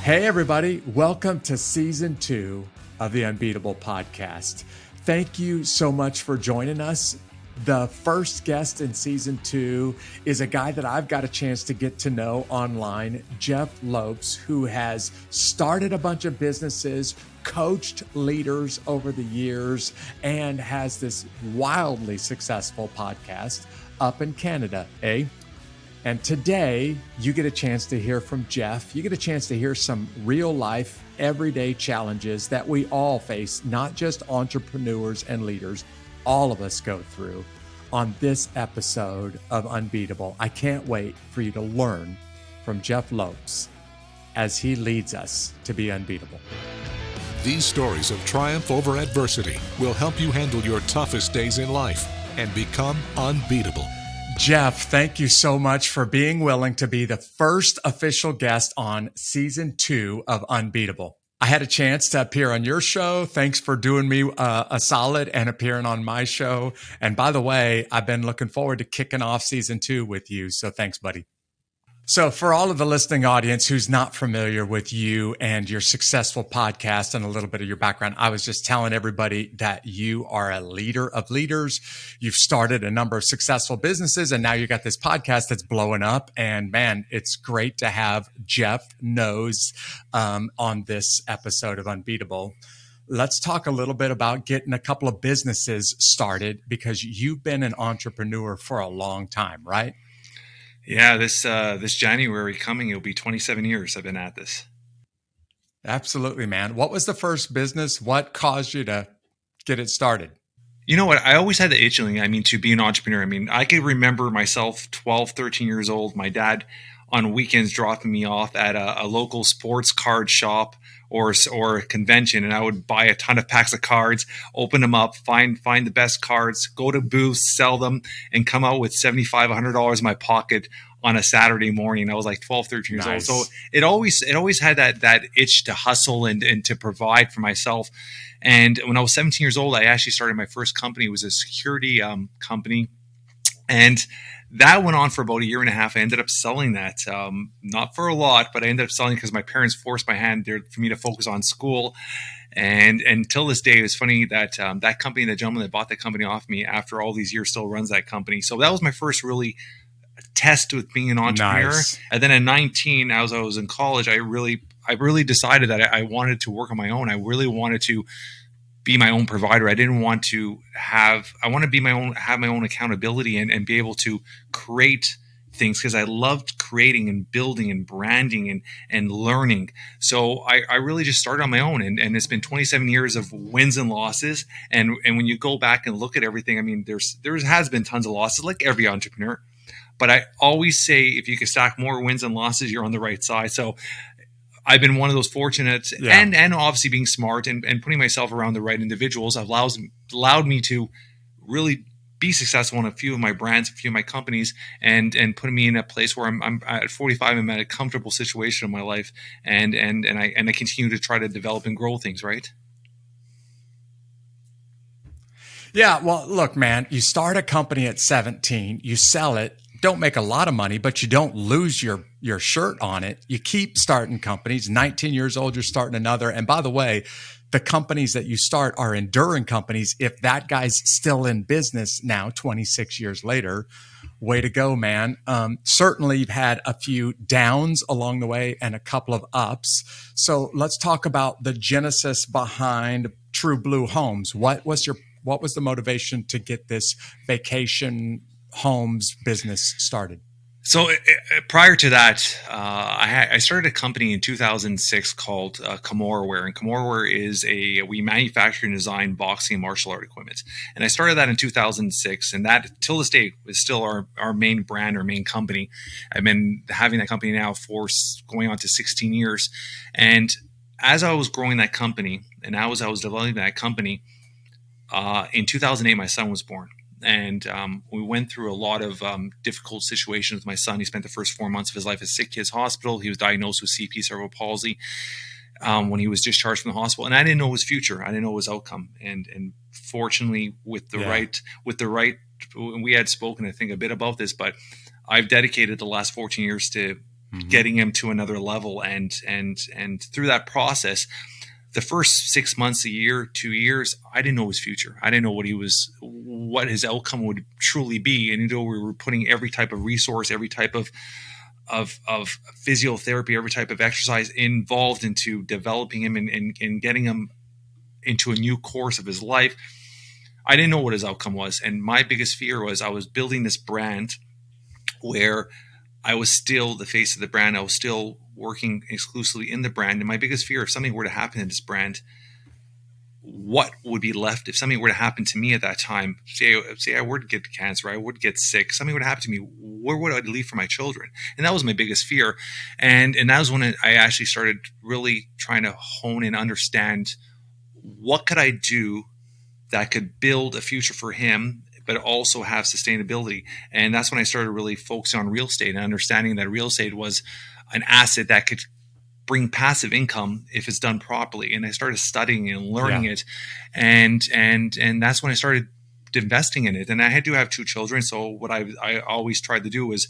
Hey, everybody. Welcome to season 2 of the Unbeatable podcast. Thank you so much for joining us. The first guest in season 2 is a guy that I've got a chance to get to know online, Jeff Lopes, who has started a bunch of businesses, coached leaders over the years, and has this wildly successful podcast up in Canada, And today, you get a chance to hear from Jeff. You get a chance to hear some real life, everyday challenges that we all face, not just entrepreneurs and leaders. All of us go through on this episode of Unbeatable. I can't wait for you to learn from Jeff Lopes as he leads us to be unbeatable. These stories of triumph over adversity will help you handle your toughest days in life and become unbeatable. Jeff, thank you so much for being willing to be the first official guest on season 2 of Unbeatable. I had a chance to appear on your show. Thanks for doing me a solid and appearing on my show. And by the way, I've been looking forward to kicking off season 2 with you. So thanks, buddy. So for all of the listening audience who's not familiar with you and your successful podcast and a little bit of your background, I was just telling everybody that you are a leader of leaders. You've started a number of successful businesses, and now you got this podcast that's blowing up. And man, it's great to have Jeff Knows on this episode of Unbeatable. Let's talk a little bit about getting a couple of businesses started, because you've been an entrepreneur for a long time, right? Yeah, this January coming, it'll be 27 years I've been at this. Absolutely, man. What was the first business? What caused you to get it started? You know what? I always had the itching, to be an entrepreneur. I could remember myself 12, 13 years old, my dad on weekends dropping me off at a local sports card shop or a convention, and I would buy a ton of packs of cards, open them up, find the best cards, go to booths, sell them, and come out with $75, $100 in my pocket on a Saturday morning. I was like 12, 13 years Nice. old. So it always had that itch to hustle and to provide for myself. And when I was 17 years old, I actually started my first company. It was a security company. And that went on for about a year and a half. I ended up selling that, not for a lot, but I ended up selling because my parents forced my hand there for me to focus on school. And until this day, it's funny that that company, the gentleman that bought the company off me after all these years, still runs that company. So that was my first really test with being an entrepreneur. Nice. And then at 19, as I was in college, I really decided that I wanted to work on my own. I really wanted to be my own provider. I didn't want to have my own accountability and be able to create things, because I loved creating and building and branding and learning. So I really just started on my own, and it's been 27 years of wins and losses. And when you go back and look at everything, there has been tons of losses, like every entrepreneur. But I always say, if you can stack more wins and losses, you're on the right side. So I've been one of those fortunate, and obviously being smart and putting myself around the right individuals allowed me to really be successful in a few of my brands, a few of my companies, and putting me in a place where I'm at 45. I'm at a comfortable situation in my life, and I continue to try to develop and grow things. Right. Yeah. Well, look, man, you start a company at 17, you sell it, don't make a lot of money, but you don't lose your shirt on it. You keep starting companies. 19 years old, you're starting another. And by the way, the companies that you start are enduring companies. If that guy's still in business now, 26 years later, way to go, man. Certainly you've had a few downs along the way and a couple of ups. So let's talk about the genesis behind True Blue Homes. What was the motivation to get this vacation homes business started? So prior to that, I started a company in 2006 called Comorware, and Comorware is we manufacture and design boxing and martial art equipment. And I started that in 2006, and that till this day is still our main brand, our main company. I've been having that company now for going on to 16 years. And as I was growing that company, and as I was developing that company, in 2008, my son was born. And we went through a lot of difficult situations with my son. He spent the first 4 months of his life at Sick Kids Hospital. He was diagnosed with cerebral palsy when he was discharged from the hospital. And I didn't know his future. I didn't know his outcome. And fortunately, with the right, we had spoken, I think, a bit about this, but I've dedicated the last 14 years to getting him to another level. And through that process, the first 6 months, a year, 2 years, I didn't know his future. I didn't know what his outcome would truly be. And we were putting every type of resource, every type of physiotherapy, every type of exercise involved into developing him and getting him into a new course of his life. I didn't know what his outcome was. And my biggest fear was I was building this brand where I was still the face of the brand. I was still working exclusively in the brand. And my biggest fear, if something were to happen to this brand, what would be left if something were to happen to me at that time? Say I were to get cancer, I would get sick, something would happen to me. Where would I leave for my children? And that was my biggest fear. And that was when I actually started really trying to hone and understand what could I do that could build a future for him, but also have sustainability. And that's when I started really focusing on real estate and understanding that real estate was an asset that could bring passive income if it's done properly. And I started studying and learning it. And that's when I started investing in it. And I had to have 2 children. So what I always tried to do is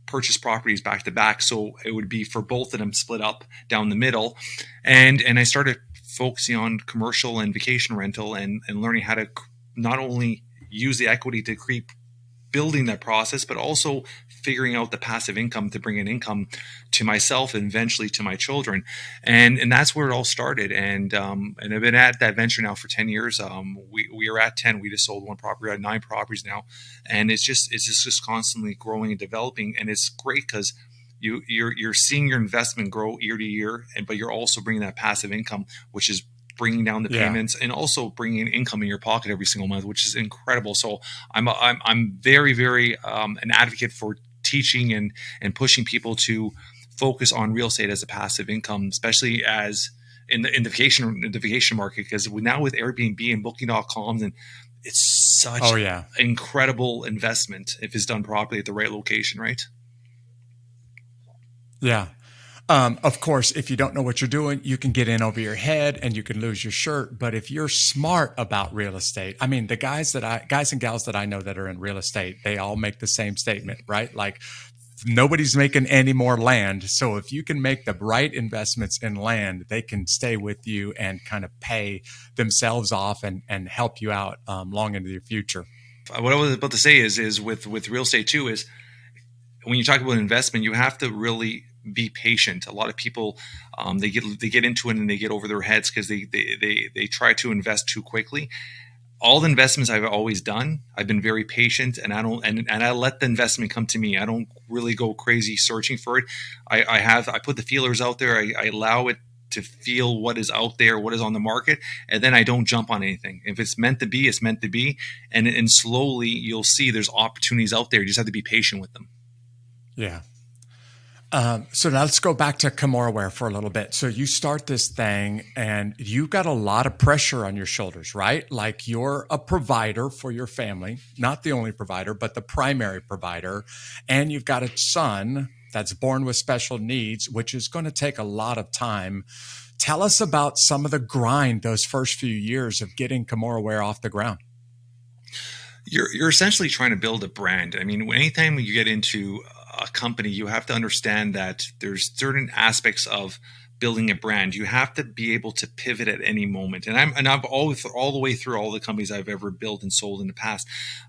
purchase properties back to back. So it would be for both of them split up down the middle. And I started focusing on commercial and vacation rental and learning how to not only use the equity to keep building that process, but also figuring out the passive income to bring an income to myself and eventually to my children. And that's where it all started. And I've been at that venture now for 10 years. We are at 10. We just sold 1 property. We're at 9 properties now. And it's just constantly growing and developing. And it's great because you're seeing your investment grow year to year, but you're also bringing that passive income, which is bringing down the payments and also bringing income in your pocket every single month, which is incredible. So I'm very, very an advocate for teaching and pushing people to focus on real estate as a passive income, especially as in the vacation market, because now with Airbnb and Booking.com, and it's such an incredible investment if it's done properly at the right location, right? Yeah. Of course, if you don't know what you're doing, you can get in over your head and you can lose your shirt. But if you're smart about real estate, I mean, the guys and gals that I know that are in real estate, they all make the same statement, right? Like nobody's making any more land. So if you can make the right investments in land, they can stay with you and kind of pay themselves off and help you out long into the future. What I was about to say is with real estate too, is when you talk about investment, you have to really be patient. A lot of people they get into it and they get over their heads because they try to invest too quickly. All the investments I've always done, I've been very patient, and I let the investment come to me. I don't really go crazy searching for it. I put the feelers out there. I allow it to feel what is out there, what is on the market, and then I don't jump on anything. If it's meant to be, it's meant to be, and slowly you'll see there's opportunities out there. You just have to be patient with them. Yeah. So now let's go back to Comorware for a little bit. So you start this thing and you got a lot of pressure on your shoulders, right? Like you're a provider for your family, not the only provider, but the primary provider. And you've got a son that's born with special needs, which is going to take a lot of time. Tell us about some of the grind those first few years of getting Comorware off the ground. You're essentially trying to build a brand. I mean, anytime you get into a company, you have to understand that there's certain aspects of building a brand. You have to be able to pivot at any moment. And I've always, all the way through all the companies I've ever built and sold in the past,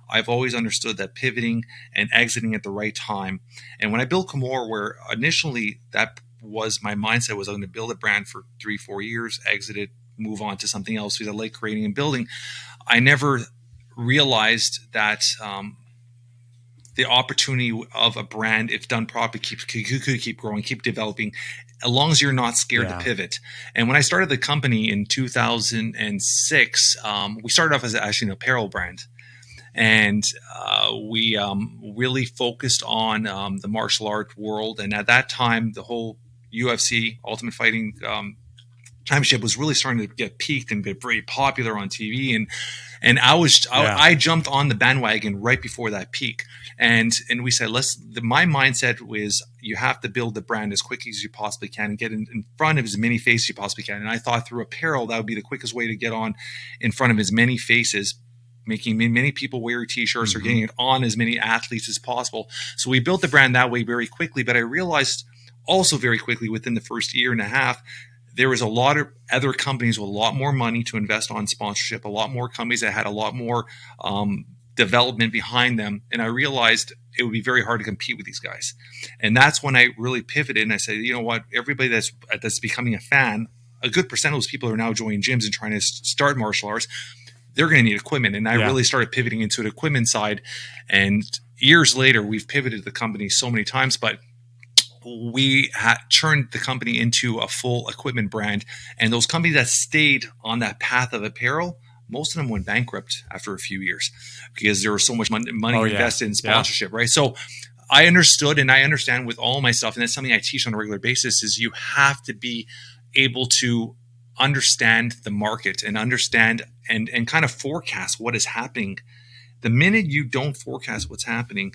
I've always understood that pivoting and exiting at the right time. And when I built Comorware, initially that was my mindset, was I'm going to build a brand for 3-4 years, exit it, move on to something else, because I like creating and building. I never realized that the opportunity of a brand, if done properly, could keep growing, keep developing, as long as you're not scared to pivot. And when I started the company in 2006, we started off as actually an apparel brand. And we really focused on the martial art world. And at that time, the whole UFC, Ultimate Fighting Championship, was really starting to get peaked and get very popular on TV. And I jumped on the bandwagon right before that peak. And we said, my mindset was, you have to build the brand as quickly as you possibly can and get in front of as many faces as you possibly can. And I thought through apparel, that would be the quickest way to get on in front of as many faces making many people wear your t-shirts or getting it on as many athletes as possible. So we built the brand that way very quickly. But I realized also very quickly within the first year and a half, there was a lot of other companies with a lot more money to invest on sponsorship, a lot more companies that had a lot more development behind them. And I realized it would be very hard to compete with these guys. And that's when I really pivoted and I said, you know what, everybody that's becoming a fan, a good percent of those people are now joining gyms and trying to start martial arts. They're going to need equipment. And I really started pivoting into the equipment side. And years later, we've pivoted the company so many times, but we turned the company into a full equipment brand. And those companies that stayed on that path of apparel, most of them went bankrupt after a few years because there was so much money invested in sponsorship, right? So I understood and I understand with all my stuff, and that's something I teach on a regular basis, is you have to be able to understand the market and understand and kind of forecast what is happening. The minute you don't forecast what's happening,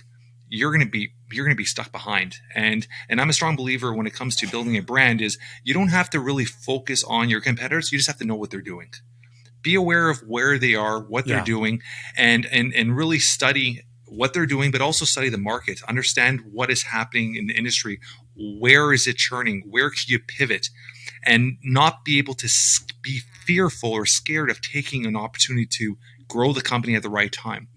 you're going to be stuck behind. And I'm a strong believer when it comes to building a brand is you don't have to really focus on your competitors. You just have to know what they're doing. Be aware of where they are, what they're doing, and really study what they're doing, but also study the market, understand what is happening in the industry. Where is it churning? Where can you pivot? And not be able to be fearful or scared of taking an opportunity to grow the company at the right time,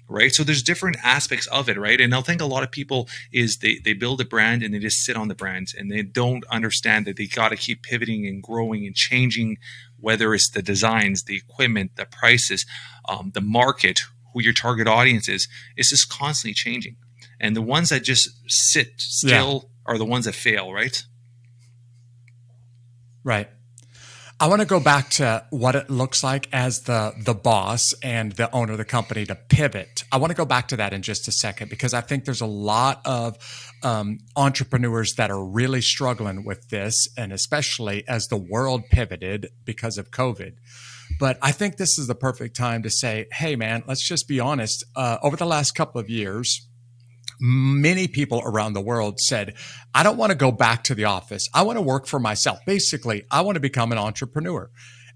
right? So there's different aspects of it, right? And I think a lot of people is they build a brand and they just sit on the brand and they don't understand that they got to keep pivoting and growing and changing, whether it's the designs, the equipment, the prices, the market, who your target audience is. It's just constantly changing. And the ones that just sit still are the ones that fail, right? Right. I want to go back to what it looks like as the boss and the owner of the company to pivot. I want to go back to that in just a second because I think there's a lot of entrepreneurs that are really struggling with this, and especially as the world pivoted because of COVID. But I think this is the perfect time to say, hey, man, let's just be honest. Over the last couple of years, many people around the world said, I don't want to go back to the office. I want to work for myself. Basically, I want to become an entrepreneur.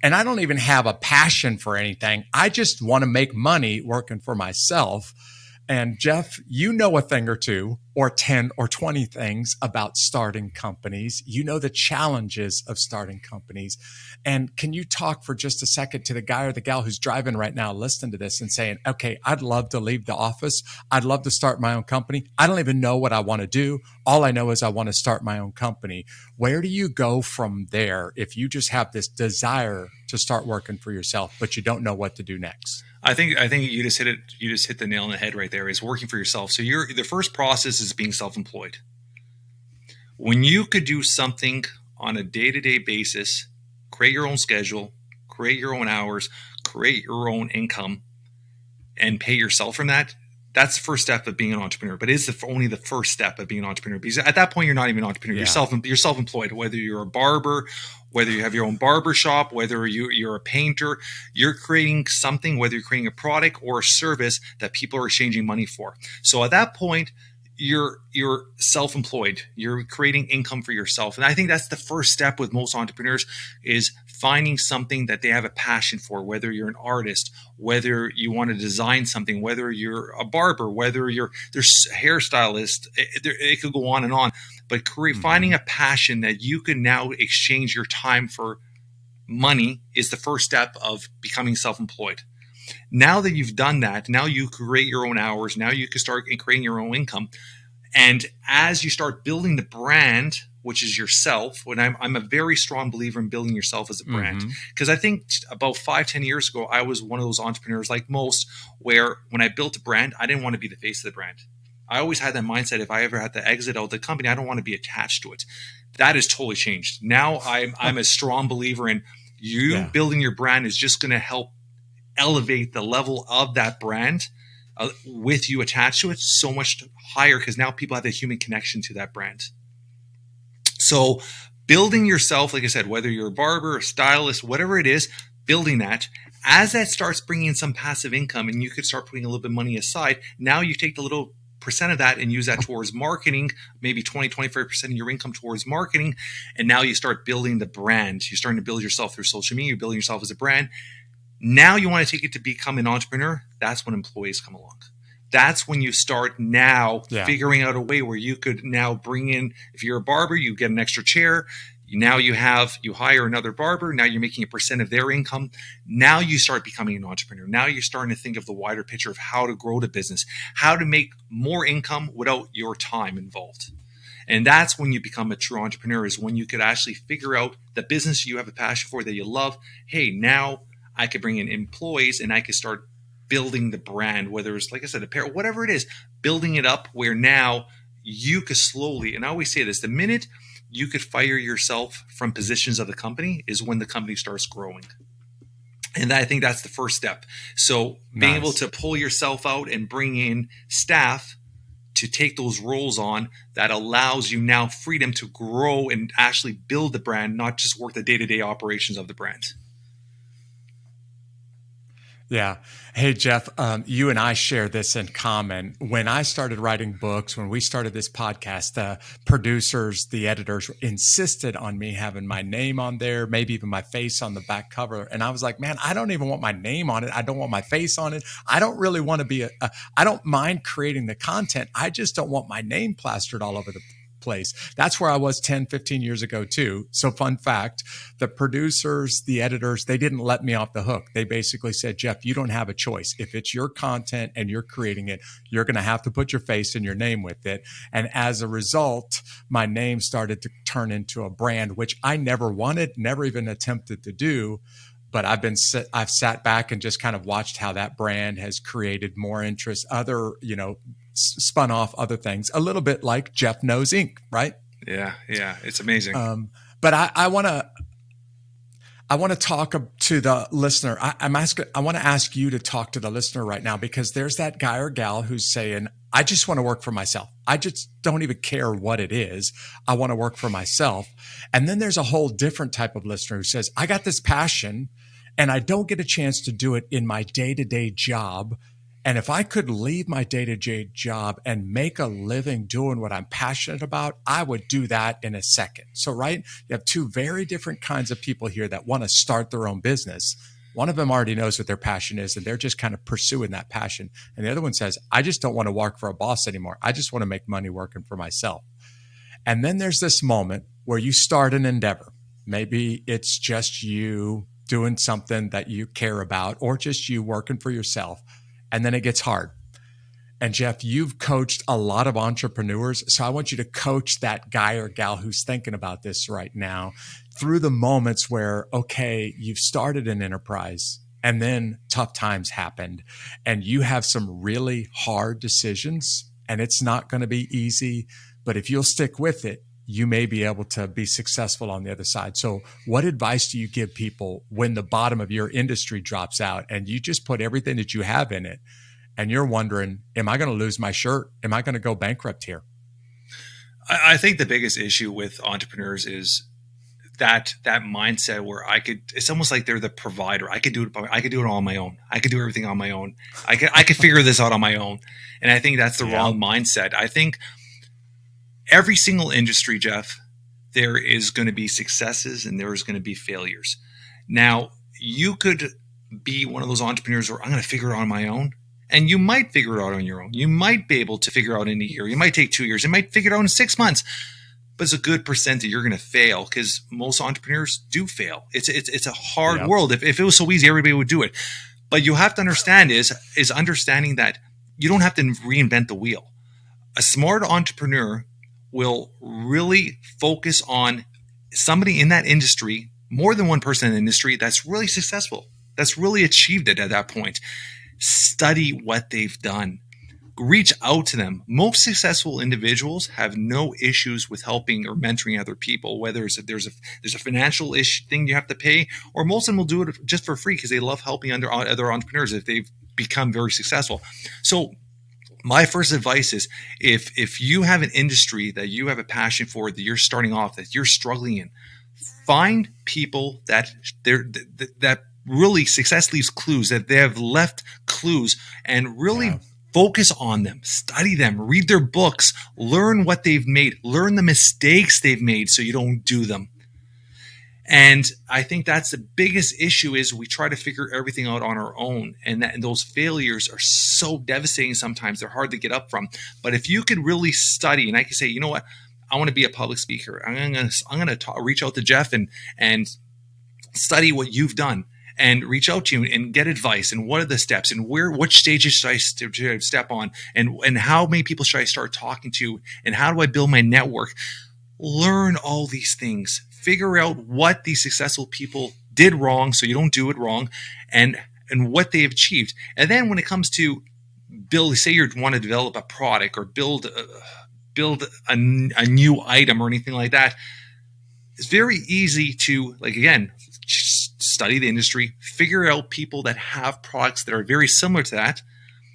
And I don't even have a passion for anything. I just want to make money working for myself. And Jeff, you know a thing or two, or 10 or 20 things about starting companies. You know the challenges of starting companies. And can you talk for just a second to the guy or the gal who's driving right now, listening to this and saying, okay, I'd love to leave the office. I'd love to start my own company. I don't even know what I want to do. All I know is I want to start my own company. Where do you go from there if you just have this desire to start working for yourself, but you don't know what to do next? I think you just hit it. You just hit the nail on the head right there. Is working for yourself. So the first process is being self-employed. When you could do something on a day-to-day basis, create your own schedule, create your own hours, create your own income, and pay yourself from that. That's the first step of being an entrepreneur, but it's only the first step of being an entrepreneur, because at that point, you're not even an entrepreneur. Yeah. You're self-employed, whether you're a barber, whether you have your own barber shop, whether you're a painter, you're creating something, whether you're creating a product or a service that people are exchanging money for. So at that point, you're self-employed. You're creating income for yourself. And I think that's the first step with most entrepreneurs, is finding something that they have a passion for, whether you're an artist, whether you want to design something, whether you're a barber, whether there's a hairstylist, it could go on and on. But finding a passion that you can now exchange your time for money is the first step of becoming self-employed. Now that you've done that, now you create your own hours. Now you can start creating your own income. And as you start building the brand, which is yourself, when I'm a very strong believer in building yourself as a brand, because I think about 5-10 years ago, I was one of those entrepreneurs, like most, where when I built a brand, I didn't want to be the face of the brand. I always had that mindset. If I ever had to exit out the company, I don't want to be attached to it. That has totally changed. Now I'm a strong believer in building your brand is just going to help elevate the level of that brand with you attached to it so much higher, because now people have the human connection to that brand. So building yourself, like I said, whether you're a barber, a stylist, whatever it is, building that, as that starts bringing in some passive income and you could start putting a little bit of money aside, now you take the little percent of that and use that towards marketing, maybe 20-25% of your income towards marketing. And now you start building the brand. You're starting to build yourself through social media. You're building yourself as a brand. Now you want to take it to become an entrepreneur. That's when employees come along. That's when you start now figuring out a way where you could now bring in, if you're a barber, you get an extra chair. Now you hire another barber. Now you're making a percent of their income. Now you start becoming an entrepreneur. Now you're starting to think of the wider picture of how to grow the business, how to make more income without your time involved. And that's when you become a true entrepreneur, is when you could actually figure out the business you have a passion for, that you love. Hey, now I could bring in employees and I could start building the brand, whether it's, like I said, apparel, whatever it is, building it up where now you could slowly, and I always say this, the minute you could fire yourself from positions of the company is when the company starts growing. And I think that's the first step. So being able to pull yourself out and bring in staff to take those roles on, that allows you now freedom to grow and actually build the brand, not just work the day-to-day operations of the brand. Yeah. Hey, Jeff, you and I share this in common. When I started writing books, when we started this podcast, the producers, the editors insisted on me having my name on there, maybe even my face on the back cover. And I was like, man, I don't even want my name on it. I don't want my face on it. I don't really want to be I don't mind creating the content. I just don't want my name plastered all over the place. That's where I was 10, 15 years ago too. So fun fact, the producers, the editors, they didn't let me off the hook. They basically said, Jeff, you don't have a choice. If it's your content and you're creating it, you're going to have to put your face and your name with it. And as a result, my name started to turn into a brand, which I never wanted, never even attempted to do. But I've sat back and just kind of watched how that brand has created more interest, spun off other things, a little bit like Jeff Knows Inc., right? Yeah, it's amazing. But I want to talk to the listener. I want to ask you to talk to the listener right now, because there's that guy or gal who's saying, I just want to work for myself. I just don't even care what it is. I want to work for myself. And then there's a whole different type of listener who says, I got this passion and I don't get a chance to do it in my day-to-day job. And if I could leave my day-to-day job and make a living doing what I'm passionate about, I would do that in a second. So, right, you have two very different kinds of people here that want to start their own business. One of them already knows what their passion is, and they're just kind of pursuing that passion. And the other one says, I just don't want to work for a boss anymore. I just want to make money working for myself. And then there's this moment where you start an endeavor. Maybe it's just you doing something that you care about, or just you working for yourself. And then it gets hard. And Jeff, you've coached a lot of entrepreneurs. So I want you to coach that guy or gal who's thinking about this right now through the moments where, okay, you've started an enterprise and then tough times happened and you have some really hard decisions, and it's not going to be easy, but if you'll stick with it, you may be able to be successful on the other side. So what advice do you give people when the bottom of your industry drops out and you just put everything that you have in it and you're wondering, am I going to lose my shirt? Am I going to go bankrupt here? I think the biggest issue with entrepreneurs is that mindset where it's almost like they're the provider. I could do it all on my own. I could do everything on my own. I could figure this out on my own. And I think that's the wrong mindset. I think every single industry, Jeff, there is going to be successes and there is going to be failures. Now, you could be one of those entrepreneurs where I'm going to figure it out on my own. And you might figure it out on your own. You might be able to figure it out in a year. You might take 2 years. You might figure it out in 6 months. But it's a good percent that you're going to fail, because most entrepreneurs do fail. It's a hard world. If it was so easy, everybody would do it. But you have to understand is understanding that you don't have to reinvent the wheel. A smart entrepreneur will really focus on somebody in that industry, more than one person in the industry that's really successful, that's really achieved it at that point. Study what they've done. Reach out to them. Most successful individuals have no issues with helping or mentoring other people, whether there's a financial thing you have to pay, or most of them will do it just for free because they love helping other entrepreneurs if they've become very successful. So my first advice is if you have an industry that you have a passion for, that you're starting off, that you're struggling in, find people that really success leaves clues, that they have left clues, and really focus on them, study them, read their books, learn what they've made, learn the mistakes they've made so you don't do them. And I think that's the biggest issue is we try to figure everything out on our own. And those failures are so devastating sometimes. They're hard to get up from. But if you could really study, and I can say, you know what, I want to be a public speaker. I'm going to reach out to Jeff and study what you've done and reach out to you and get advice and what are the steps and which stages should I step on and how many people should I start talking to and how do I build my network? Learn all these things. Figure out what these successful people did wrong so you don't do it wrong and what they've achieved. And then when it comes to say you want to develop a product or build a new item or anything like that, it's very easy to, like, again, study the industry, figure out people that have products that are very similar to that.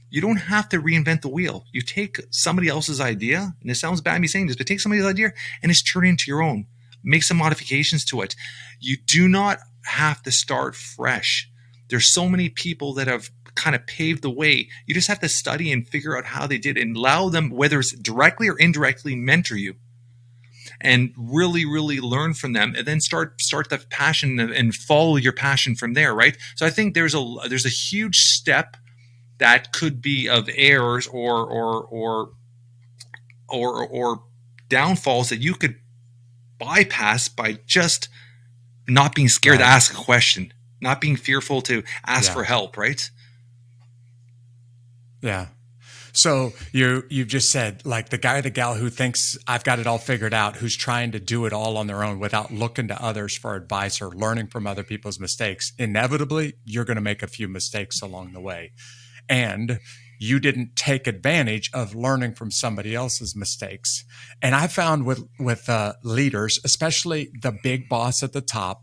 You don't have to reinvent the wheel. You take somebody else's idea, and it sounds bad me saying this, but take somebody's idea and it's turned into your own. Make some modifications to it. You do not have to start fresh. There's so many people that have kind of paved the way. You just have to study and figure out how they did and allow them, whether it's directly or indirectly, mentor you and really, really learn from them, and then start the passion and follow your passion from there, right? So I think there's a huge step that could be of errors or downfalls that you could bypass by just not being scared to ask a question, not being fearful to ask for help, right? Yeah. So you've just said, like, the guy or the gal who thinks I've got it all figured out, who's trying to do it all on their own without looking to others for advice or learning from other people's mistakes, inevitably you're going to make a few mistakes along the way. And you didn't take advantage of learning from somebody else's mistakes. And I found with leaders, especially the big boss at the top,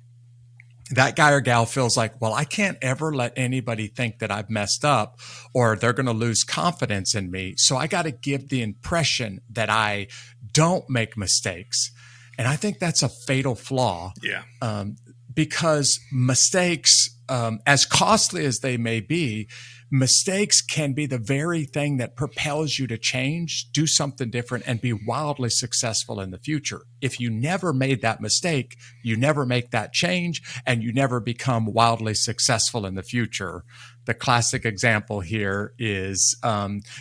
that guy or gal feels like, well, I can't ever let anybody think that I've messed up or they're going to lose confidence in me. So I got to give the impression that I don't make mistakes. And I think that's a fatal flaw. Yeah. Because mistakes, as costly as they may be, mistakes can be the very thing that propels you to change, do something different, and be wildly successful in the future. If you never made that mistake, you never make that change, and you never become wildly successful in the future. The classic example here is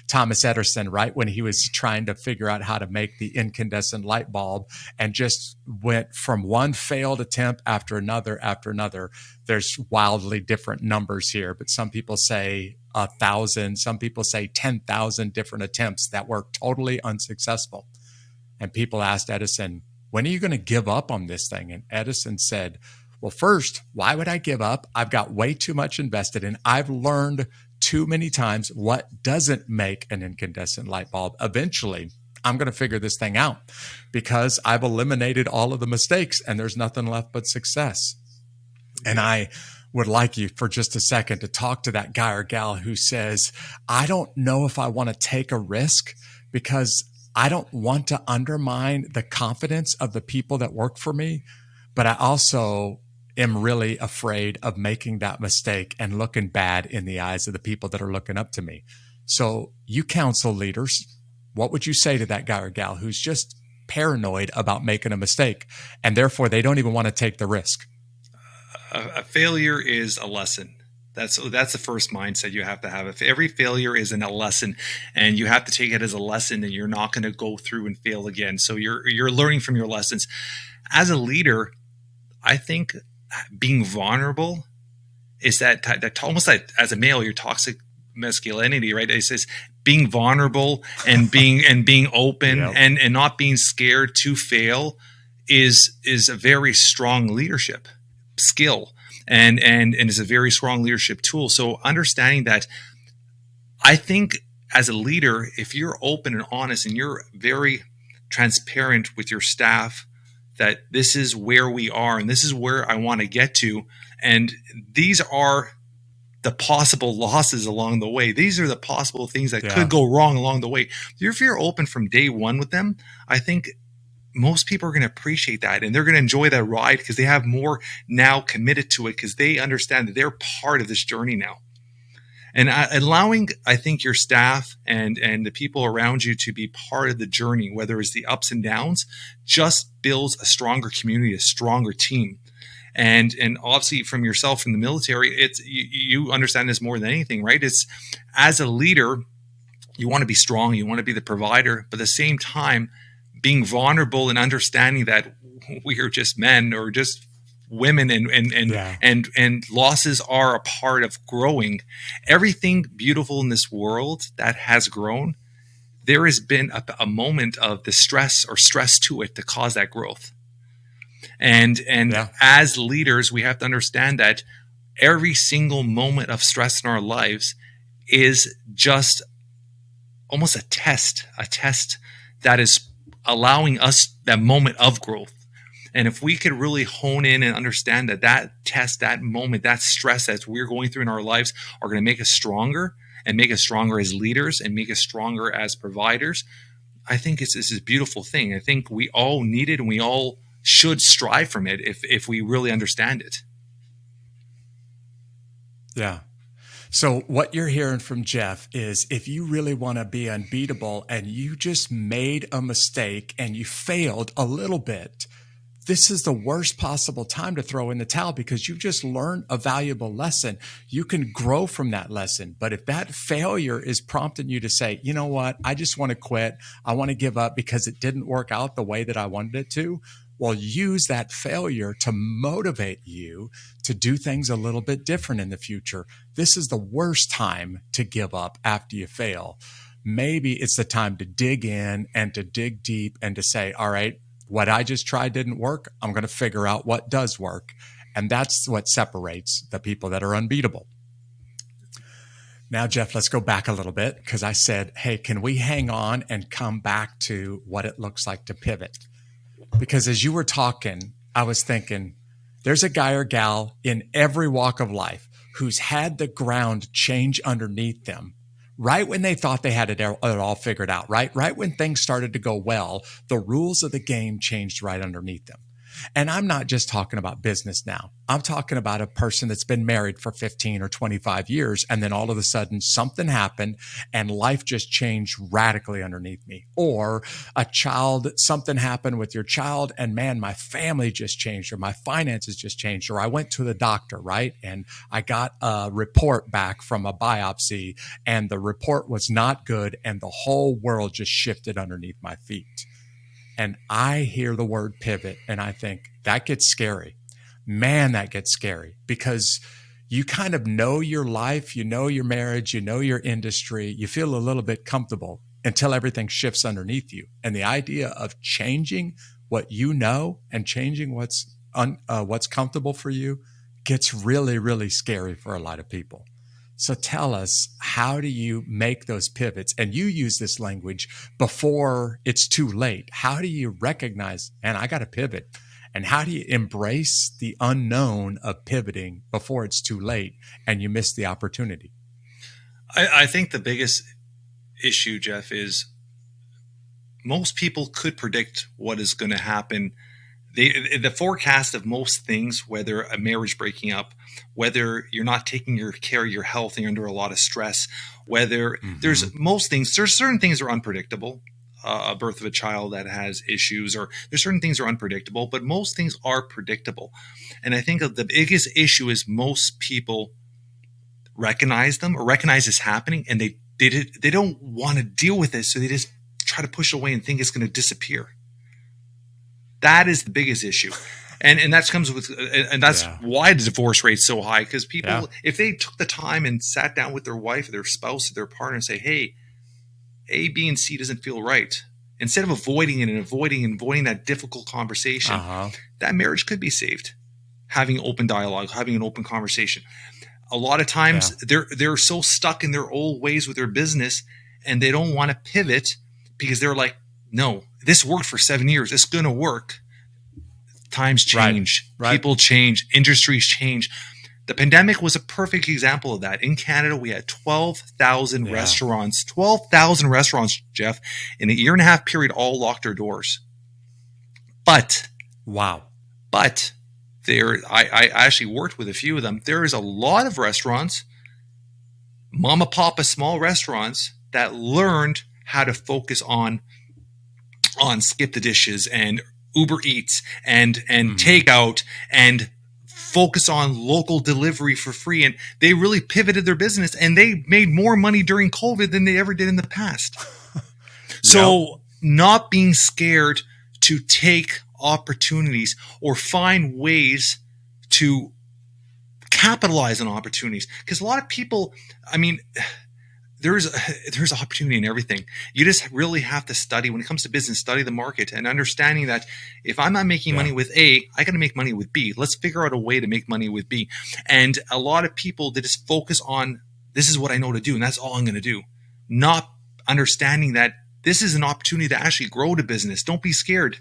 Thomas Edison, right? When he was trying to figure out how to make the incandescent light bulb and just went from one failed attempt after another. There's wildly different numbers here, but some people say 1,000, some people say 10,000 different attempts that were totally unsuccessful. And people asked Edison, when are you going to give up on this thing? And Edison said, well, first, why would I give up? I've got way too much invested in. I've learned too many times what doesn't make an incandescent light bulb. Eventually, I'm going to figure this thing out because I've eliminated all of the mistakes and there's nothing left but success. And I would like you for just a second to talk to that guy or gal who says, I don't know if I want to take a risk because I don't want to undermine the confidence of the people that work for me, but I also am really afraid of making that mistake and looking bad in the eyes of the people that are looking up to me. So you counsel leaders. What would you say to that guy or gal who's just paranoid about making a mistake and therefore they don't even want to take the risk? A failure is a lesson. That's the first mindset you have to have. If every failure isn't a lesson, and you have to take it as a lesson, and you're not going to go through and fail again. So you're learning from your lessons. As a leader, I think being vulnerable is that almost like, as a male, your toxic masculinity, right? It says being vulnerable and being open and not being scared to fail is a very strong leadership skill and is a very strong leadership tool. So understanding that, I think as a leader, if you're open and honest and you're very transparent with your staff, that this is where we are and this is where I want to get to, and these are the possible losses along the way. These are the possible things that could go wrong along the way. If you're open from day one with them, I think most people are going to appreciate that and they're going to enjoy that ride because they have more now committed to it because they understand that they're part of this journey now. And allowing, I think, your staff and the people around you to be part of the journey, whether it's the ups and downs, just builds a stronger community, a stronger team. And obviously from yourself from the military, it's you understand this more than anything, right? It's as a leader, you want to be strong, you want to be the provider, but at the same time, being vulnerable and understanding that we are just men or just women, and losses are a part of growing. Everything beautiful in this world that has grown, there has been a moment of the stress or stress to it to cause that growth. And as leaders, we have to understand that every single moment of stress in our lives is just almost a test that is allowing us that moment of growth. And if we could really hone in and understand that test, that moment, that stress that we're going through in our lives are going to make us stronger, and make us stronger as leaders, and make us stronger as providers, I think it's a beautiful thing. I think we all need it, and we all should strive from it if we really understand it. Yeah. So what you're hearing from Jeff is, if you really want to be unbeatable and you just made a mistake and you failed a little bit, this is the worst possible time to throw in the towel, because you just learned a valuable lesson. You can grow from that lesson. But if that failure is prompting you to say, you know what, I just want to quit, I want to give up because it didn't work out the way that I wanted it to, well, use that failure to motivate you to do things a little bit different in the future. This is the worst time to give up after you fail. Maybe it's the time to dig in and to dig deep and to say, all right, what I just tried didn't work. I'm going to figure out what does work. And that's what separates the people that are unbeatable. Now, Jeff, let's go back a little bit, because I said, hey, can we hang on and come back to what it looks like to pivot? Because as you were talking, I was thinking, there's a guy or gal in every walk of life who's had the ground change underneath them right when they thought they had it all figured out, right? Right when things started to go well, the rules of the game changed right underneath them. And I'm not just talking about business now. I'm talking about a person that's been married for 15 or 25 years, and then all of a sudden something happened and life just changed radically underneath me. Or a child, something happened with your child, and man, my family just changed, or my finances just changed, or I went to the doctor, right? And I got a report back from a biopsy, and the report was not good, and the whole world just shifted underneath my feet. And I hear the word pivot and I think that gets scary. Man, that gets scary, because you kind of know your life, you know your marriage, you know your industry, you feel a little bit comfortable until everything shifts underneath you. And the idea of changing what you know and changing what's comfortable for you gets really, really scary for a lot of people. So tell us, how do you make those pivots? And you use this language before it's too late. How do you recognize, and I got to pivot? And how do you embrace the unknown of pivoting before it's too late and you miss the opportunity? I think the biggest issue, Jeff, is most people could predict what is going to happen. The forecast of most things, whether a marriage breaking up, whether you're not taking care of your health and you're under a lot of stress, whether there's certain things are unpredictable. A birth of a child that has issues, or there's certain things are unpredictable, but most things are predictable. And I think the biggest issue is most people recognize them or recognize it's happening, and they don't want to deal with it, so they just try to push away and think it's going to disappear. That is the biggest issue. And that comes with, and that's why the divorce rate's so high. Because people, if they took the time and sat down with their wife or their spouse or their partner and say, hey, A, B, and C doesn't feel right, instead of avoiding it and avoiding that difficult conversation, that marriage could be saved. Having open dialogue, having an open conversation. A lot of times they're so stuck in their old ways with their business, and they don't want to pivot because they're like, no, this worked for 7 years. It's going to work. Times change. Right. People change. Industries change. The pandemic was a perfect example of that. In Canada, we had 12,000 restaurants. 12,000 restaurants, Jeff, in a year and a half period, all locked their doors. But I actually worked with a few of them. There is a lot of restaurants, mama papa small restaurants, that learned how to focus on skip the dishes and Uber Eats and takeout and focus on local delivery for free. And they really pivoted their business, and they made more money during COVID than they ever did in the past. So not being scared to take opportunities or find ways to capitalize on opportunities. Because a lot of people, I mean, there's opportunity in everything. You just really have to study when it comes to business, study the market, and understanding that if I'm not making money with A, I got to make money with B. Let's figure out a way to make money with B. And a lot of people, they just focus on, this is what I know to do, and that's all I'm going to do. Not understanding that this is an opportunity to actually grow the business. Don't be scared.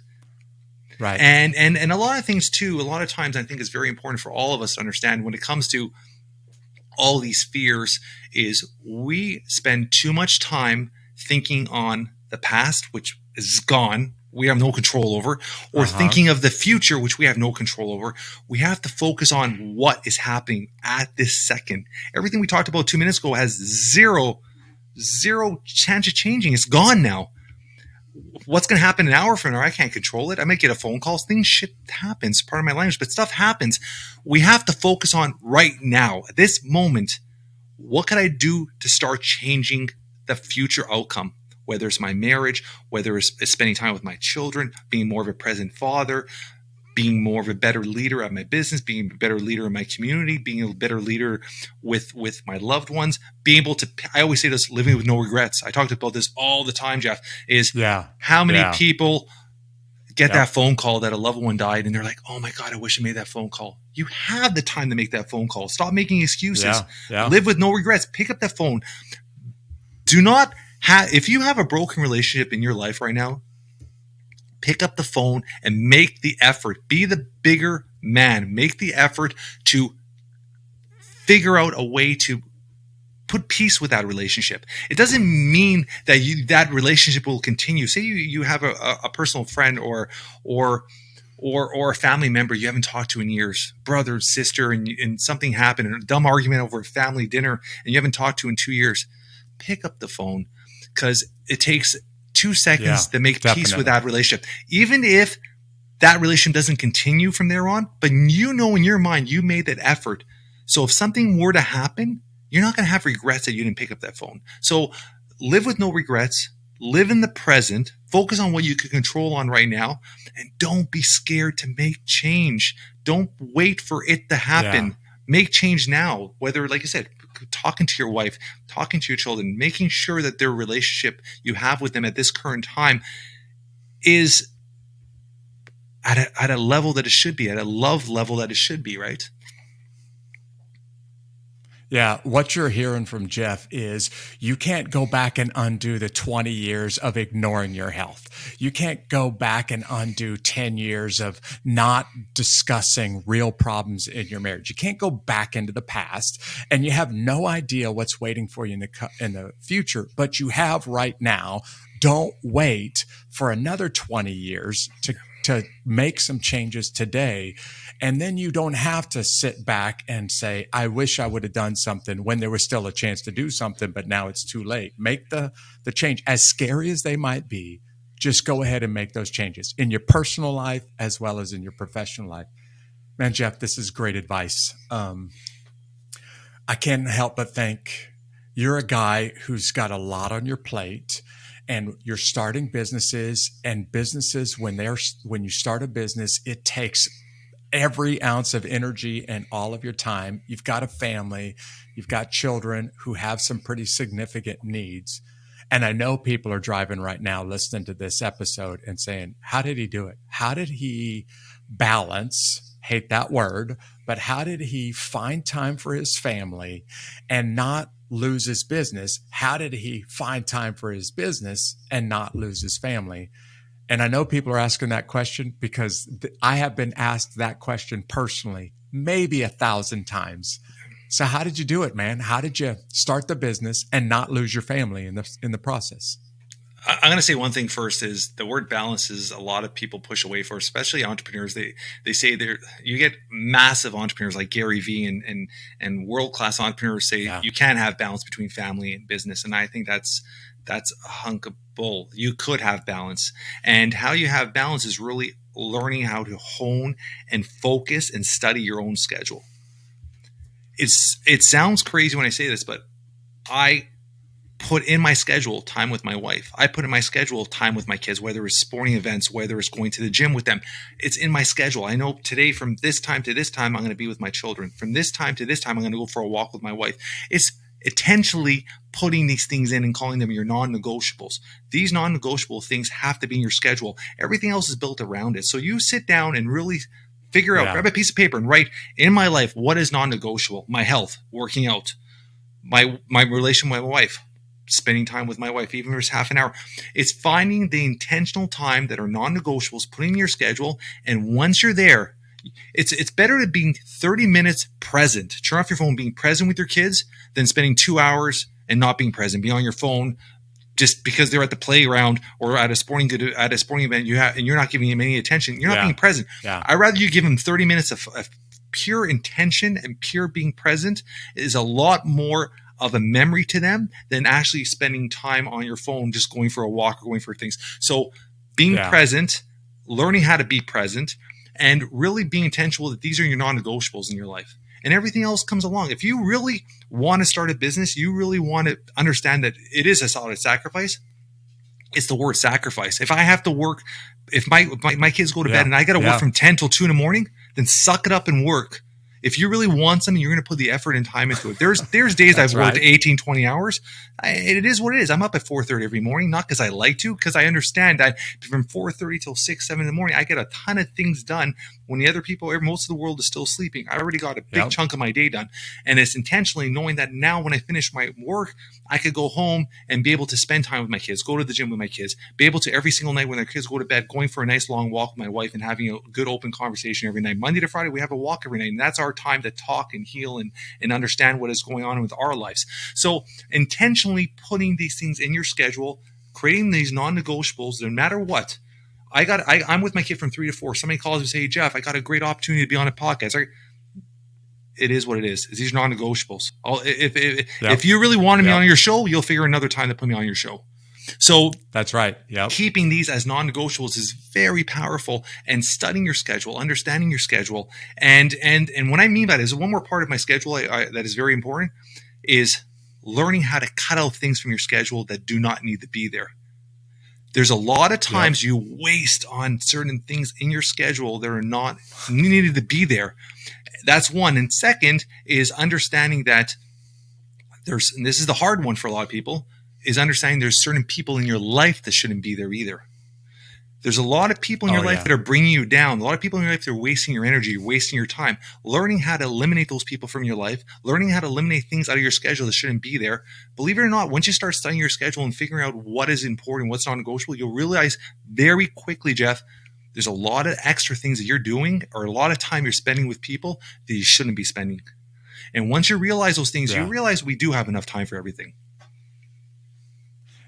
Right. And a lot of things too, a lot of times I think it's very important for all of us to understand when it comes to all these fears is we spend too much time thinking on the past, which is gone, we have no control over, or thinking of the future, which we have no control over. We have to focus on what is happening at this second. Everything we talked about 2 minutes ago has zero chance of changing. It's gone now. What's going to happen an hour from now? I can't control it. I might get a phone call. Shit happens. Part of my language, but stuff happens. We have to focus on right now, at this moment. What can I do to start changing the future outcome? Whether it's my marriage, whether it's spending time with my children, being more of a present father, being more of a better leader at my business, being a better leader in my community, being a better leader with my loved ones, being able to, I always say this, living with no regrets. I talked about this all the time, Jeff, is how many people get that phone call that a loved one died and they're like, oh my God, I wish I made that phone call. You have the time to make that phone call. Stop making excuses. Live with no regrets. Pick up that phone. Do not have, if you have a broken relationship in your life right now, pick up the phone and make the effort. Be the bigger man. Make the effort to figure out a way to put peace with that relationship. It doesn't mean that that relationship will continue. Say you have a personal friend or a family member you haven't talked to in years, brother, sister, and something happened, a dumb argument over a family dinner, and you haven't talked to in 2 years. Pick up the phone, because it takes 2 seconds to make peace with that relationship. Even if that relationship doesn't continue from there on, but you know in your mind you made that effort. So if something were to happen, you're not going to have regrets that you didn't pick up that phone. So live with no regrets. Live in the present. Focus on what you can control on right now. And don't be scared to make change. Don't wait for it to happen. Yeah. Make change now. Whether, like I said, talking to your wife, talking to your children, making sure that their relationship you have with them at this current time is at a level that it should be, at a love level that it should be, right? Yeah, what you're hearing from Jeff is you can't go back and undo the 20 years of ignoring your health. You can't go back and undo 10 years of not discussing real problems in your marriage. You can't go back into the past, and you have no idea what's waiting for you in the future, but you have right now. Don't wait for another 20 years to make some changes today. And then you don't have to sit back and say, I wish I would have done something when there was still a chance to do something, but now it's too late. Make the change. As scary as they might be, just go ahead and make those changes in your personal life as well as in your professional life. Man, Jeff, this is great advice. I can't help but think you're a guy who's got a lot on your plate. And you're starting businesses, and businesses, when you start a business, it takes every ounce of energy and all of your time. You've got a family, you've got children who have some pretty significant needs. And I know people are driving right now listening to this episode and saying, how did he do it? How did he balance, hate that word, but how did he find time for his family and not lose his business? How did he find time for his business and not lose his family? And I know people are asking that question because I have been asked that question personally, maybe 1,000 times. So how did you do it, man? How did you start the business and not lose your family in the process? I'm going to say one thing first is the word balance is a lot of people push away for, especially entrepreneurs. They say you get massive entrepreneurs like Gary Vee and world-class entrepreneurs say you can't have balance between family and business. And I think that's that's a hunk of bull. You could have balance. And how you have balance is really learning how to hone and focus and study your own schedule. It sounds crazy when I say this, but I put in my schedule time with my wife. I put in my schedule time with my kids, whether it's sporting events, whether it's going to the gym with them. It's in my schedule. I know today from this time to this time, I'm going to be with my children. From this time to this time, I'm going to go for a walk with my wife. It's intentionally putting these things in and calling them your non-negotiables. These non-negotiable things have to be in your schedule. Everything else is built around it. So you sit down and really figure out, grab a piece of paper and write in my life, what is non-negotiable? My health, working out, my relation with my wife, spending time with my wife, even if it's half an hour. It's finding the intentional time that are non-negotiables, putting in your schedule. And once you're there, it's better to being 30 minutes present. Turn off your phone, being present with your kids, than spending 2 hours and not being present, be on your phone just because they're at the playground or at a sporting event and you're not giving them any attention. You're not being present. I'd rather you give them 30 minutes of pure intention and pure being present. Is a lot more of a memory to them than actually spending time on your phone, just going for a walk or going for things. So being present, learning how to be present, and really being intentional that these are your non-negotiables in your life. And everything else comes along. If you really want to start a business, you really want to understand that it is a solid sacrifice. It's the word sacrifice. If I have to work, if my kids go to bed and I got to work from 10 till 2 in the morning, then suck it up and work. If you really want something, you're going to put the effort and time into it. There's days I've worked 18, 20 hours. It is what it is. I'm up at 4:30 every morning, not because I like to, because I understand that from 4:30 till 6, 7 in the morning, I get a ton of things done when the other people, most of the world is still sleeping. I already got a big chunk of my day done. And it's intentionally knowing that now when I finish my work, I could go home and be able to spend time with my kids, go to the gym with my kids, be able to every single night when their kids go to bed, going for a nice long walk with my wife and having a good open conversation every night. Monday to Friday, we have a walk every night. And that's our time to talk and heal and understand what is going on with our lives. So intentionally putting these things in your schedule, creating these non-negotiables, no matter what. I'm with my kid from 3 to 4. Somebody calls and say, hey, Jeff, I got a great opportunity to be on a podcast. It is what it is. It's these non-negotiables. If you really want me on your show, you'll figure another time to put me on your show. So that's right. Keeping these as non-negotiables is very powerful, and studying your schedule, understanding your schedule. And what I mean by that is one more part of my schedule that is very important is learning how to cut out things from your schedule that do not need to be there. There's a lot of times you waste on certain things in your schedule that are not needed to be there. That's one. And second is understanding that and this is the hard one for a lot of people, is understanding there's certain people in your life that shouldn't be there either. There's a lot of people in your life that are bringing you down. A lot of people in your life that are wasting your energy, wasting your time. Learning how to eliminate those people from your life, learning how to eliminate things out of your schedule that shouldn't be there. Believe it or not, once you start studying your schedule and figuring out what is important, what's non-negotiable, you'll realize very quickly, Jeff, there's a lot of extra things that you're doing or a lot of time you're spending with people that you shouldn't be spending. And once you realize those things, you realize we do have enough time for everything.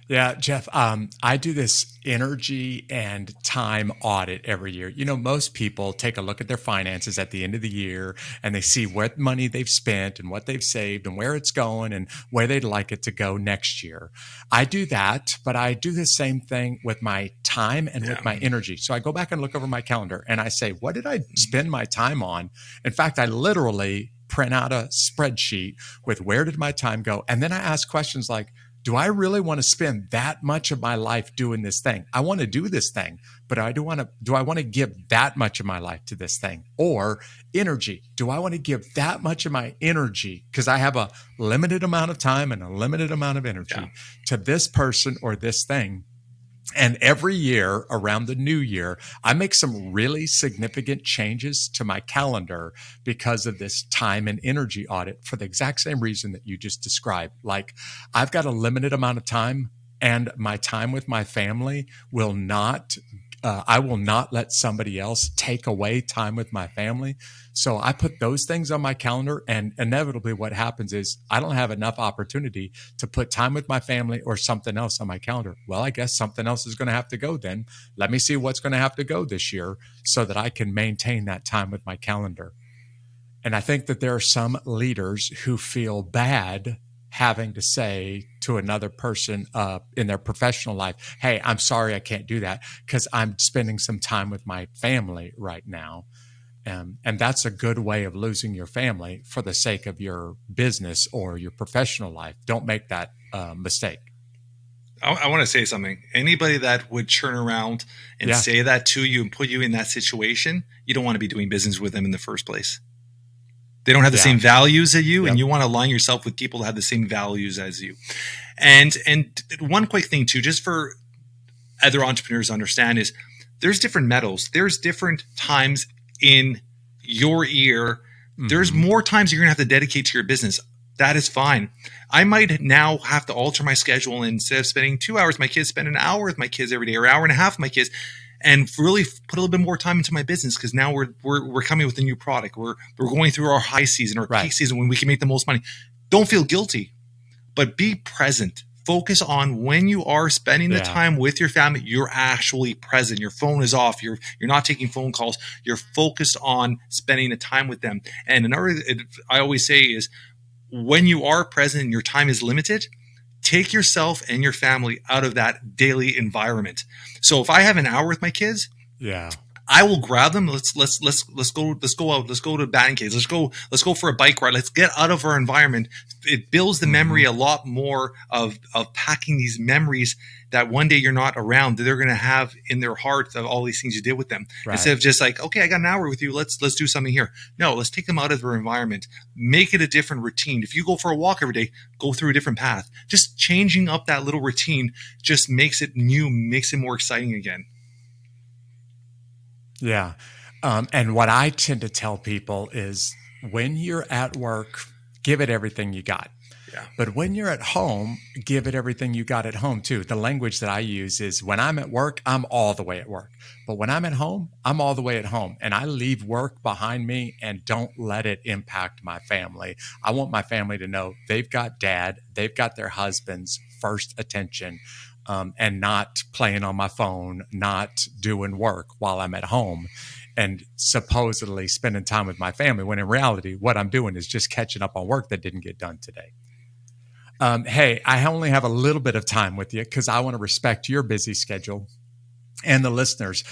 Yeah, Jeff, I do this energy and time audit every year. You know, most people take a look at their finances at the end of the year and they see what money they've spent and what they've saved and where it's going and where they'd like it to go next year. I do that, but I do the same thing with my time and with my energy. So I go back and look over my calendar and I say, what did I spend my time on? In fact, I literally print out a spreadsheet with where did my time go? And then I ask questions like, do I really want to spend that much of my life doing this thing? I want to do this thing, but do I want to give that much of my life to this thing? Or energy. Do I want to give that much of my energy, because I have a limited amount of time and a limited amount of energy to this person or this thing? And every year around the new year, I make some really significant changes to my calendar because of this time and energy audit for the exact same reason that you just described. Like, I've got a limited amount of time, and my time with my family will not I will not let somebody else take away time with my family. So I put those things on my calendar, and inevitably what happens is I don't have enough opportunity to put time with my family or something else on my calendar. Well, I guess something else is going to have to go then. Let me see what's going to have to go this year so that I can maintain that time with my calendar. And I think that there are some leaders who feel bad having to say to another person in their professional life, hey, I'm sorry I can't do that because I'm spending some time with my family right now. And that's a good way of losing your family for the sake of your business or your professional life. Don't make that mistake. I want to say something. Anybody that would turn around and say that to you and put you in that situation, you don't want to be doing business with them in the first place. They don't have the same values as you, and you want to align yourself with people that have the same values as you. And one quick thing too, just for other entrepreneurs to understand, is there's different metals. There's different times in your year. There's more times you're going to have to dedicate to your business. That is fine. I might now have to alter my schedule, and instead of spending 2 hours with my kids, spend an hour with my kids every day, or an hour and a half with my kids, and really put a little bit more time into my business, because now we're coming with a new product. We're going through our high season or peak season when we can make the most money. Don't feel guilty, but be present. Focus on when you are spending the time with your family, you're actually present. Your phone is off. You're not taking phone calls. You're focused on spending the time with them. And another, I always say is, when you are present and your time is limited, take yourself and your family out of that daily environment. So if I have an hour with my kids, I will grab them. Let's go out. Let's go to batting cages. Let's go for a bike ride. Let's get out of our environment. It builds the memory a lot more of packing these memories that one day you're not around, that they're going to have in their hearts of all these things you did with them. Instead of just like, okay, I got an hour with you. Let's do something here. No, let's take them out of their environment. Make it a different routine. If you go for a walk every day, go through a different path. Just changing up that little routine just makes it new, makes it more exciting again. Yeah. And what I tend to tell people is, when you're at work, give it everything you got. Yeah. But when you're at home, give it everything you got at home too. The language that I use is, when I'm at work, I'm all the way at work. But when I'm at home, I'm all the way at home. And I leave work behind me and don't let it impact my family. I want my family to know they've got dad, they've got their husband's first attention. And not playing on my phone, not doing work while I'm at home, and supposedly spending time with my family, when in reality, what I'm doing is just catching up on work that didn't get done today. Hey, I only have a little bit of time with you because I want to respect your busy schedule and the listeners.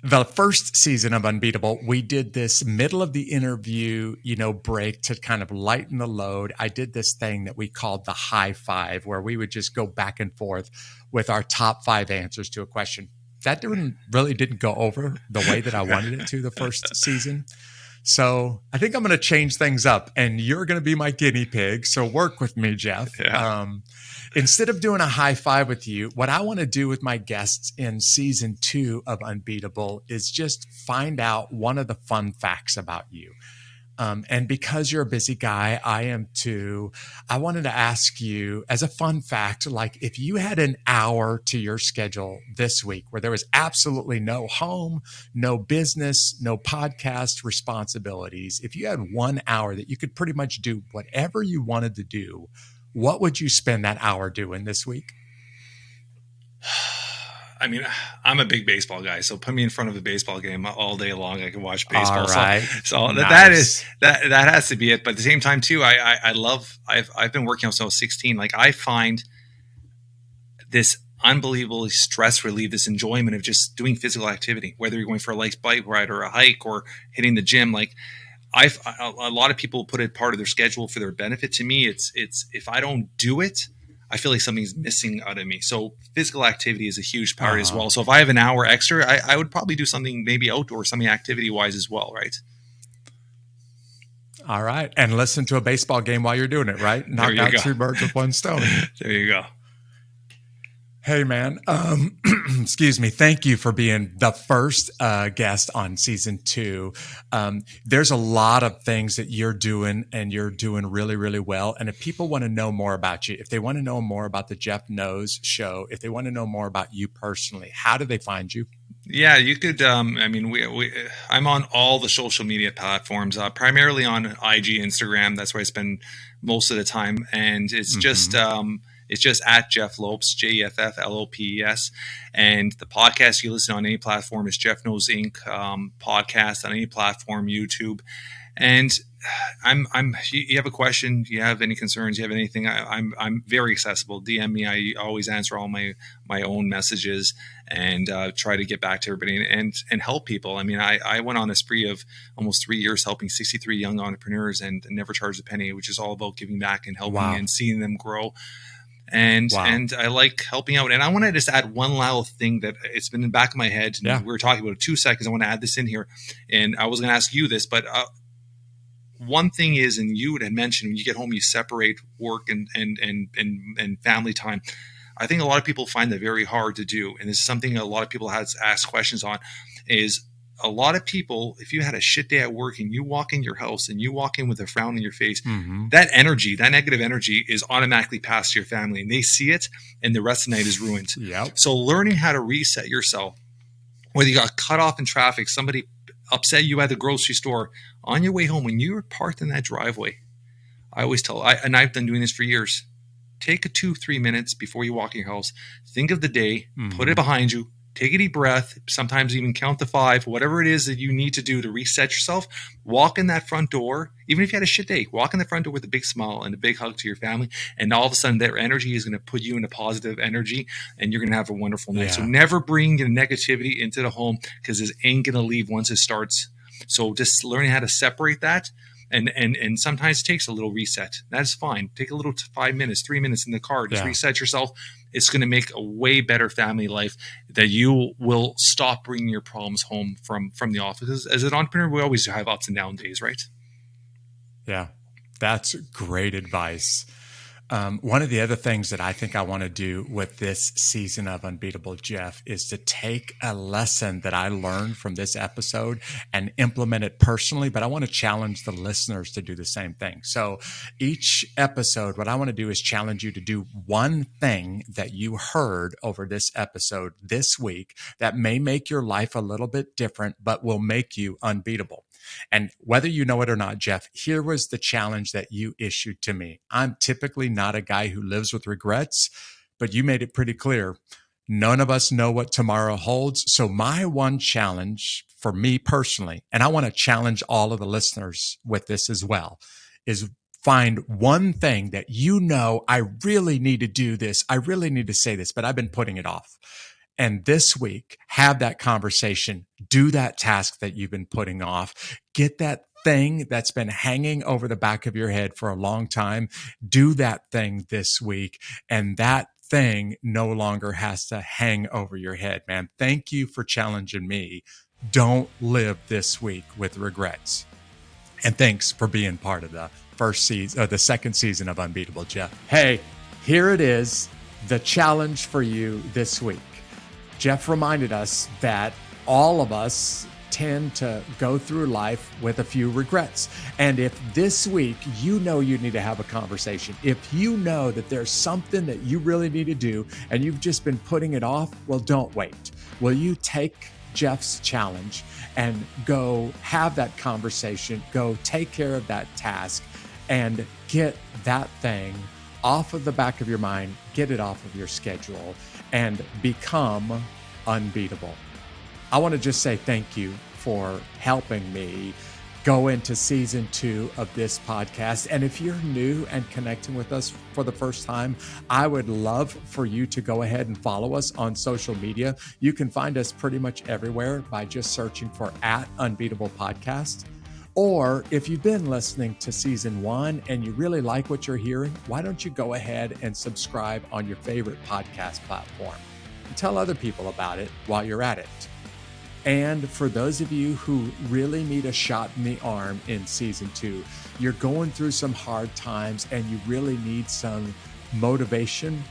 The first season of Unbeatable, we did this middle of the interview, break to kind of lighten the load. I did this thing that we called the high five, where we would just go back and forth with our top 5 answers to a question. That didn't go over the way that I wanted it to the first season. So I think I'm going to change things up, and you're going to be my guinea pig. So work with me, Jeff. Yeah. Instead of doing a high five with you, what I want to do with my guests in season 2 of Unbeatable is just find out one of the fun facts about you. And because you're a busy guy, I am too. I wanted to ask you, as a fun fact, like, if you had an hour to your schedule this week where there was absolutely no home, no business, no podcast responsibilities, if you had 1 hour that you could pretty much do whatever you wanted to do, what would you spend that hour doing this week? I mean, I'm a big baseball guy, so put me in front of a baseball game all day long. I can watch baseball. All right. So Nice. that has to be it. But at the same time, too, I've been working on since I was 16. Like, I find this unbelievably stress relief, this enjoyment of just doing physical activity, whether you're going for a light bike ride or a hike or hitting the gym. Like, a lot of people put it part of their schedule for their benefit. To me, it's if I don't do it, I feel like something's missing out of me. So physical activity is a huge part as well. So if I have an hour extra, I would probably do something maybe outdoor, something activity wise as well, right? All right. And listen to a baseball game while you're doing it, right? Knock out 2 birds with 1 stone. There you go. Hey, man. Excuse me. Thank you for being the first guest on season 2. There's a lot of things that you're doing, and you're doing really, really well. And if people want to know more about you, if they want to know more about the Jeff Knows show, if they want to know more about you personally, how do they find you? Yeah, you could. I mean, I'm on all the social media platforms, primarily on IG, Instagram. That's where I spend most of the time, and it's just. It's just at Jeff Lopes, JEFFLOPES. And the podcast you listen on any platform is Jeff Knows Inc. Podcast on any platform, YouTube. And you have a question, you have any concerns, you have anything, I'm very accessible. DM me. I always answer all my own messages and try to get back to everybody and help people. I mean, I went on a spree of almost 3 years helping 63 young entrepreneurs and never charged a penny, which is all about giving back and helping and seeing them grow. And I like helping out. And I want to just add one little thing that it's been in the back of my head. And we were talking about it 2 seconds. I want to add this in here. And I was going to ask you this, but one thing is, and you had mentioned, when you get home, you separate work and family time. I think a lot of people find that very hard to do. And this is something a lot of people have asked questions on, is a lot of people, if you had a shit day at work and you walk in your house and you walk in with a frown on your face, that energy, that negative energy is automatically passed to your family and they see it and the rest of the night is ruined. So learning how to reset yourself, whether you got cut off in traffic, somebody upset you at the grocery store, on your way home, when you're parked in that driveway, I always tell, and I've been doing this for years, take 2-3 minutes before you walk in your house, think of the day, put it behind you, take a deep breath, sometimes even count to 5, whatever it is that you need to do to reset yourself. Walk in that front door, even if you had a shit day, walk in the front door with a big smile and a big hug to your family. And all of a sudden, their energy is going to put you in a positive energy and you're going to have a wonderful night. So never bring the negativity into the home because it ain't going to leave once it starts. So just learning how to separate that. And sometimes it takes a little reset. That's fine. Take a little 5 minutes, 3 minutes in the car. Just reset yourself. It's going to make a way better family life that you will stop bringing your problems home from the office. As an entrepreneur, we always have ups and down days, right? Yeah, that's great advice. One of the other things that I think I want to do with this season of Unbeatable Jeff is to take a lesson that I learned from this episode and implement it personally, but I want to challenge the listeners to do the same thing. So each episode, what I want to do is challenge you to do one thing that you heard over this episode this week that may make your life a little bit different, but will make you unbeatable. And whether you know it or not, Jeff, here was the challenge that you issued to me. I'm typically not a guy who lives with regrets, but you made it pretty clear. None of us know what tomorrow holds. So my one challenge for me personally, and I want to challenge all of the listeners with this as well, is find one thing that you know, I really need to do this. I really need to say this, but I've been putting it off. And this week, have that conversation, do that task that you've been putting off, get that thing that's been hanging over the back of your head for a long time, do that thing this week. And that thing no longer has to hang over your head, man. Thank you for challenging me. Don't live this week with regrets. And thanks for being part of the second season of Unbeatable Jeff. Hey, here it is, the challenge for you this week. Jeff reminded us that all of us tend to go through life with a few regrets. And if this week you know you need to have a conversation, if you know that there's something that you really need to do and you've just been putting it off, well, don't wait. Will you take Jeff's challenge and go have that conversation, go take care of that task and get that thing off of the back of your mind, get it off of your schedule, and become unbeatable. I want to just say thank you for helping me go into season 2 of this podcast. And if you're new and connecting with us for the first time, I would love for you to go ahead and follow us on social media. You can find us pretty much everywhere by just searching for @Unbeatable Podcast. Or if you've been listening to season 1 and you really like what you're hearing, why don't you go ahead and subscribe on your favorite podcast platform and tell other people about it while you're at it. And for those of you who really need a shot in the arm in season 2, you're going through some hard times and you really need some motivation,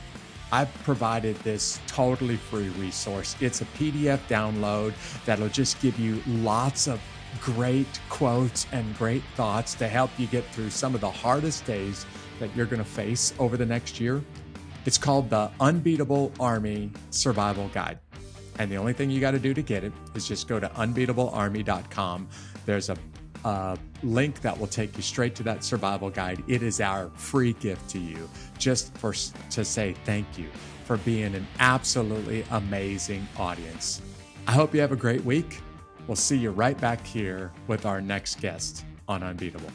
I've provided this totally free resource. It's a PDF download that'll just give you lots of great quotes and great thoughts to help you get through some of the hardest days that you're going to face over the next year. It's called the Unbeatable Army Survival Guide. And the only thing you got to do to get it is just go to unbeatablearmy.com. There's a a link that will take you straight to that survival guide. It is our free gift to you, just to say thank you for being an absolutely amazing audience. I hope you have a great week. We'll see you right back here with our next guest on Unbeatable.